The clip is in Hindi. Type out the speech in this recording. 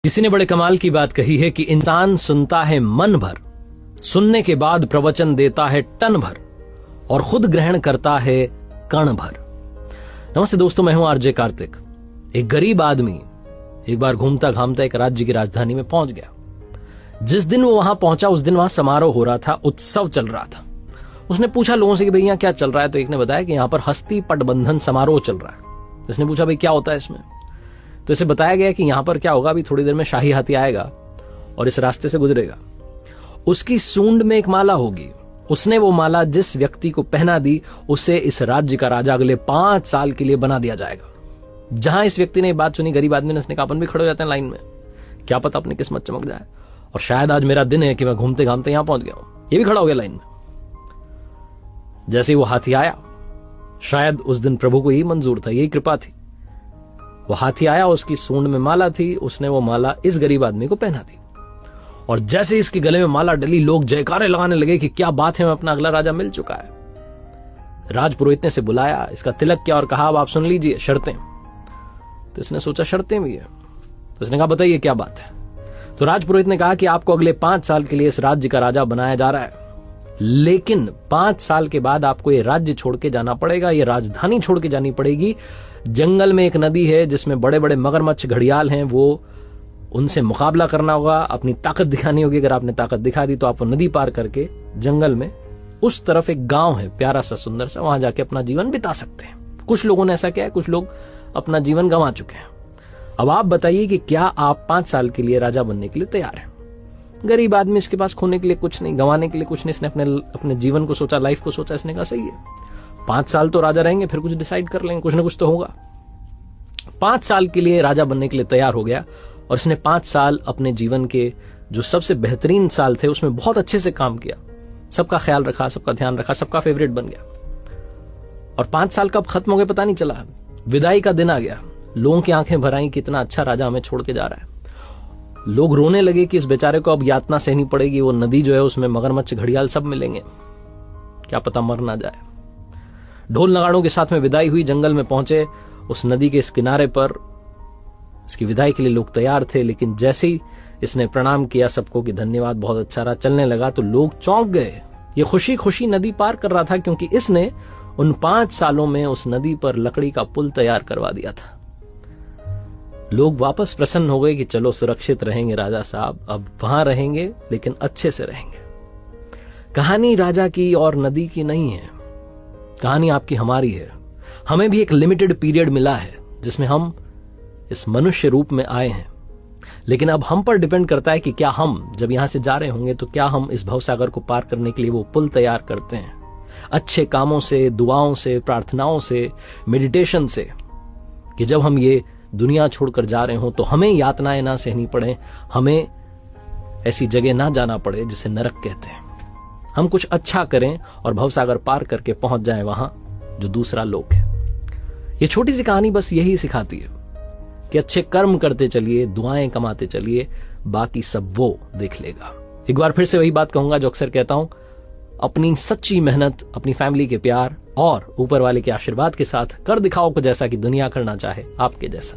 किसी ने बड़े कमाल की बात कही है कि इंसान सुनता है मन भर, सुनने के बाद प्रवचन देता है टन भर और खुद ग्रहण करता है कण भर। नमस्ते दोस्तों, मैं हूं आरजे कार्तिक। एक गरीब आदमी एक बार घूमता घामता एक राज्य की राजधानी में पहुंच गया। जिस दिन वो वहां पहुंचा उस दिन वहां समारोह हो रहा था, उत्सव चल रहा था। उसने पूछा लोगों से कि भैया क्या चल रहा है, तो एक ने बताया कि यहां पर हस्ती पटबंधन समारोह चल रहा है। इसने पूछा भाई क्या होता है इसमें, तो इसे बताया गया कि यहां पर क्या होगा, अभी थोड़ी देर में शाही हाथी आएगा और इस रास्ते से गुजरेगा। उसकी सूंड में एक माला होगी, उसने वो माला जिस व्यक्ति को पहना दी उसे इस राज्य का राजा अगले 5 साल के लिए बना दिया जाएगा। जहां इस व्यक्ति ने बात सुनी, गरीब आदमी ने, उसने कहा अपन भी खड़े हो जाते हैं लाइन में, क्या पता अपनी किस्मत चमक जाए और शायद आज मेरा दिन है कि मैं घूमते घामते यहां पहुंच गया हूं। ये भी खड़ा हो गया लाइन में। जैसे ही वो हाथी आया, शायद उस दिन प्रभु को यही मंजूर था, यही कृपा थी। वो हाथी आया, उसकी सूंड में माला थी, उसने वो माला इस गरीब आदमी को पहना दी और जैसे इसके गले में माला डली, लोग जयकारे लगाने लगे कि क्या बात है, मैं अपना अगला राजा मिल चुका है। राजपुरोहित ने से बुलाया, इसका तिलक किया और कहा अब आप सुन लीजिए शर्तें। तो इसने सोचा शर्तें भी है, तो इसने कहा बताइए क्या बात है। तो राजपुरोहित ने कहा कि आपको अगले 5 साल के लिए इस राज्य का राजा बनाया जा रहा है, लेकिन 5 साल के बाद आपको ये राज्य छोड़ के जाना पड़ेगा, ये राजधानी छोड़ के जानी पड़ेगी। जंगल में एक नदी है जिसमें बड़े बड़े मगरमच्छ घड़ियाल हैं, वो उनसे मुकाबला करना होगा, अपनी ताकत दिखानी होगी। अगर आपने ताकत दिखा दी तो आप वो नदी पार करके जंगल में उस तरफ एक गांव है प्यारा सा सुंदर सा, वहां जाके अपना जीवन बिता सकते हैं। कुछ लोगों ने ऐसा किया है, कुछ लोग अपना जीवन गंवा चुके हैं। अब आप बताइए कि क्या आप 5 साल के लिए राजा बनने के लिए तैयार हैं? गरीब आदमी, इसके पास खोने के लिए कुछ नहीं, गंवाने के लिए कुछ नहीं। इसने अपने जीवन को सोचा, लाइफ को सोचा। इसने कहा सही है, 5 साल तो राजा रहेंगे, फिर कुछ डिसाइड कर लेंगे, कुछ ना कुछ तो होगा। 5 साल के लिए राजा बनने के लिए तैयार हो गया और इसने 5 साल अपने जीवन के जो सबसे बेहतरीन साल थे उसमें बहुत अच्छे से काम किया, सबका ख्याल रखा, सबका ध्यान रखा, सबका फेवरेट बन गया। और 5 साल कब खत्म हो गए पता नहीं चला। विदाई का दिन आ गया, लोगों की आंखें भर आई, कितना अच्छा राजा हमें छोड़ के जा रहा है। लोग रोने लगे कि इस बेचारे को अब यातना सहनी पड़ेगी। वो नदी जो है उसमें मगरमच्छ घड़ियाल सब मिलेंगे, क्या पता मर ना जाए। ढोल नगाड़ों के साथ में विदाई हुई, जंगल में पहुंचे। उस नदी के इस किनारे पर इसकी विदाई के लिए लोग तैयार थे, लेकिन जैसे ही इसने प्रणाम किया सबको कि धन्यवाद, बहुत अच्छा रहा, चलने लगा, तो लोग चौंक गए। ये खुशी खुशी नदी पार कर रहा था क्योंकि इसने उन 5 सालों में उस नदी पर लकड़ी का पुल तैयार करवा दिया था। लोग वापस प्रसन्न हो गए कि चलो सुरक्षित रहेंगे राजा साहब, अब वहां रहेंगे लेकिन अच्छे से रहेंगे। कहानी राजा की और नदी की नहीं है, कहानी आपकी हमारी है। हमें भी एक लिमिटेड पीरियड मिला है जिसमें हम इस मनुष्य रूप में आए हैं, लेकिन अब हम पर डिपेंड करता है कि क्या हम जब यहां से जा रहे होंगे तो क्या हम इस भवसागर को पार करने के लिए वो पुल तैयार करते हैं, अच्छे कामों से, दुआओं से, प्रार्थनाओं से, मेडिटेशन से, कि जब हम ये दुनिया छोड़कर जा रहे हों तो हमें यातनाएं ना सहनी पड़े, हमें ऐसी जगह ना जाना पड़े जिसे नरक कहते हैं। हम कुछ अच्छा करें और भवसागर पार करके पहुंच जाएं वहां जो दूसरा लोक है। ये छोटी सी कहानी बस यही सिखाती है कि अच्छे कर्म करते चलिए, दुआएं कमाते चलिए, बाकी सब वो देख लेगा। एक बार फिर से वही बात कहूंगा जो अक्सर कहता हूं, अपनी सच्ची मेहनत, अपनी फैमिली के प्यार और ऊपर वाले के आशीर्वाद के साथ कर दिखाओ कुछ ऐसा कि दुनिया करना चाहे आपके जैसा।